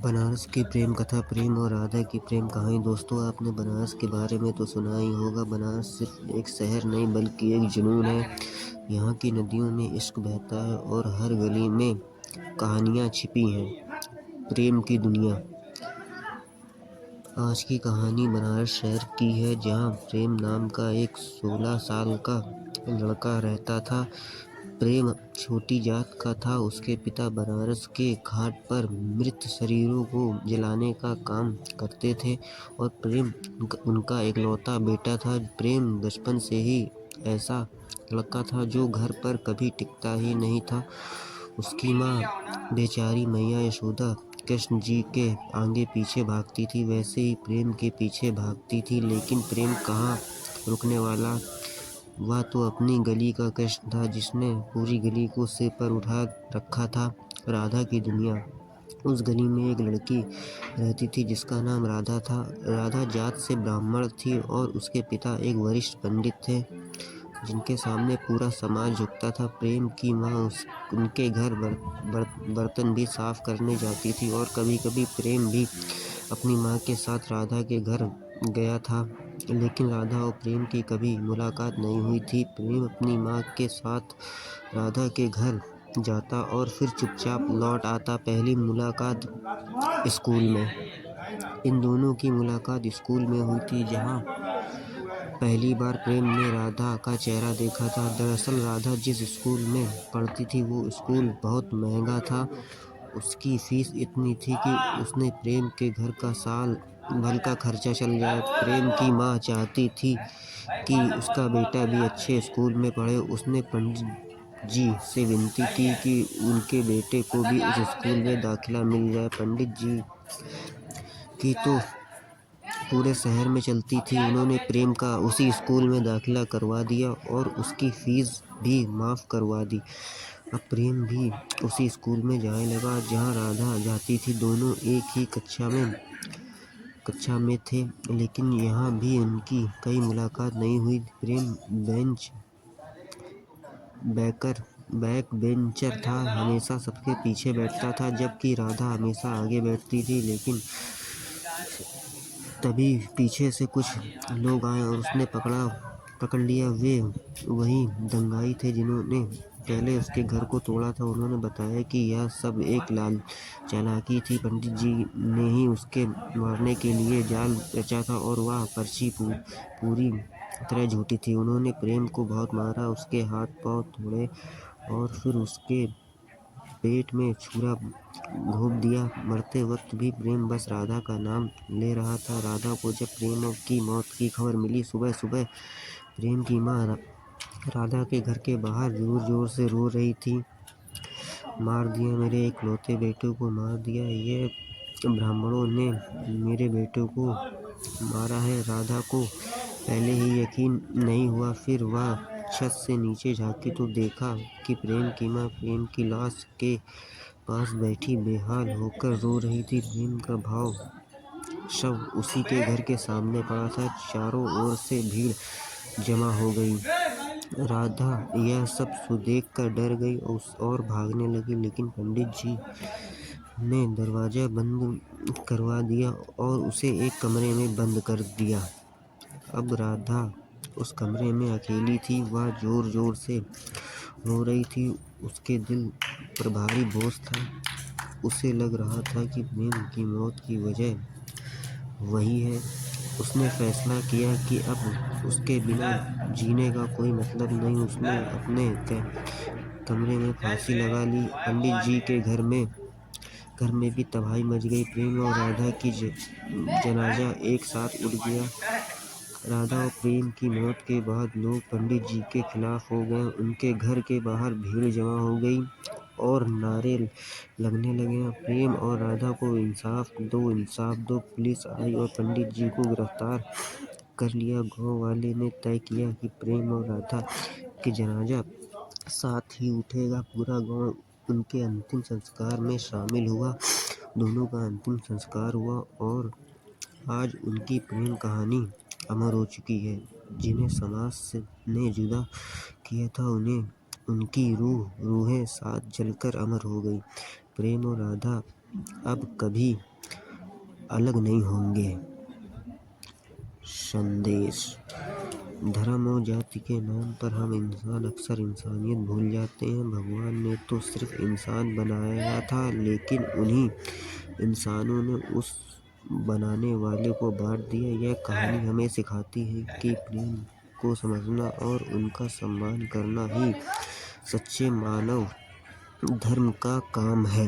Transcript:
बनारस की प्रेम कथा। प्रेम और राधा की प्रेम कहानी। दोस्तों, आपने बनारस के बारे में तो सुना ही होगा। बनारस सिर्फ एक शहर नहीं बल्कि एक जुनून है। यहाँ की नदियों में इश्क बहता है और हर गली में कहानियाँ छिपी हैं। प्रेम की दुनिया। आज की कहानी बनारस शहर की है, जहाँ प्रेम नाम का एक 16 साल का लड़का रहता था। प्रेम छोटी जात का था। उसके पिता बनारस के घाट पर मृत शरीरों को जलाने का काम करते थे और प्रेम उनका इकलौता बेटा था। प्रेम बचपन से ही ऐसा लड़का था जो घर पर कभी टिकता ही नहीं था। उसकी माँ बेचारी मैया यशोदा कृष्ण जी के आगे पीछे भागती थी, वैसे ही प्रेम के पीछे भागती थी। लेकिन प्रेम कहाँ रुकने वाला। वह तो अपनी गली का कृष्ण था, जिसने पूरी गली को सिर पर उठा रखा था। राधा की दुनिया। उस गली में एक लड़की रहती थी जिसका नाम राधा था। राधा जात से ब्राह्मण थी और उसके पिता एक वरिष्ठ पंडित थे, जिनके सामने पूरा समाज झुकता था। प्रेम की माँ उनके घर बर्तन भी साफ करने जाती थी और कभी-कभी प्रेम भी अपनी माँ के साथ राधा के घर गया था। लेकिन राधा और प्रेम की कभी मुलाकात नहीं हुई थी। प्रेम अपनी माँ के साथ राधा के घर जाता और फिर चुपचाप लौट आता। पहली मुलाकात स्कूल में। इन दोनों की मुलाकात स्कूल में हुई थी, जहाँ पहली बार प्रेम ने राधा का चेहरा देखा था। दरअसल राधा जिस स्कूल में पढ़ती थी वो स्कूल बहुत महंगा था। उसकी फीस इतनी थी कि उसने प्रेम के घर का साल भर का खर्चा चल जाए। प्रेम की माँ चाहती थी कि उसका बेटा भी अच्छे स्कूल में पढ़े। उसने पंडित जी से विनती की कि उनके बेटे को भी उस स्कूल में दाखिला मिल जाए। पंडित जी की तो पूरे शहर में चलती थी। उन्होंने प्रेम का उसी स्कूल में दाखिला करवा दिया और उसकी फीस भी माफ़ करवा दी। अब प्रेम भी उसी स्कूल में जाने लगा जहाँ राधा जाती थी। दोनों एक ही कक्षा में थे, लेकिन यहाँ भी उनकी कई मुलाकात नहीं हुई। प्रेम बैक बेंचर था, हमेशा सबके पीछे बैठता था, जबकि राधा हमेशा आगे बैठती थी। लेकिन तभी पीछे से कुछ लोग आए और उसने पकड़ लिया। वे वही दंगाई थे जिन्होंने पहले उसके घर को तोड़ा था। उन्होंने बताया कि यह सब एक चालाकी थी। पंडित जी ने ही उसके मारने के लिए जाल रचा था और वह पर्ची पूरी तरह झूठी थी। उन्होंने प्रेम को बहुत मारा, उसके हाथ पांव तोड़े और फिर उसके पेट में छुरा घोंप दिया। मरते वक्त भी प्रेम बस राधा का नाम ले रहा था। राधा को जब प्रेम की मौत की खबर मिली, सुबह सुबह प्रेम की माँ राधा के घर के बाहर जोर जोर से रो रही थी। मार दिया, मेरे इकलौते बेटे को मार दिया। ये ब्राह्मणों ने मेरे बेटे को मारा है। राधा को पहले ही यकीन नहीं हुआ। फिर वह छत से नीचे झांकी तो देखा कि प्रेम की माँ प्रेम की लाश के पास बैठी बेहाल होकर रो रही थी। प्रेम का भाव शव उसी के घर के सामने पड़ा था। चारों ओर से भीड़ जमा हो गई। राधा यह सब देख कर डर गई और भागने लगी, लेकिन पंडित जी ने दरवाजा बंद करवा दिया और उसे एक कमरे में बंद कर दिया। अब राधा उस कमरे में अकेली थी। वह जोर जोर से रो रही थी। उसके दिल पर भारी बोझ था। उसे लग रहा था कि प्रेम की मौत की वजह वही है। उसने फैसला किया कि अब उसके बिना जीने का कोई मतलब नहीं। उसने अपने कमरे में फांसी लगा ली। पंडित जी के घर में भी तबाही मच गई। प्रेम और राधा की जनाजा एक साथ उठ गया। राधा और प्रेम की मौत के बाद लोग पंडित जी के खिलाफ हो गए। उनके घर के बाहर भीड़ जमा हो गई और नारे लगने लगे, प्रेम और राधा को इंसाफ दो, इंसाफ दो। पुलिस आई और पंडित जी को गिरफ्तार कर लिया। गांव वाले ने तय किया कि प्रेम और राधा के जनाजा साथ ही उठेगा। पूरा गांव उनके अंतिम संस्कार में शामिल हुआ। दोनों का अंतिम संस्कार हुआ और आज उनकी प्रेम कहानी अमर हो चुकी है। जिन्हें समाज ने जुदा किया था, उनकी रूहें साथ जलकर अमर हो गई। प्रेम और राधा अब कभी अलग नहीं होंगे। संदेश: धर्म और जाति के नाम पर हम इंसान अक्सर इंसानियत भूल जाते हैं। भगवान ने तो सिर्फ इंसान बनाया था, लेकिन उन्हीं इंसानों ने उस बनाने वाले को बांट दिया। यह कहानी हमें सिखाती है कि प्रेम को समझना और उनका सम्मान करना ही सच्चे मानव धर्म का काम है।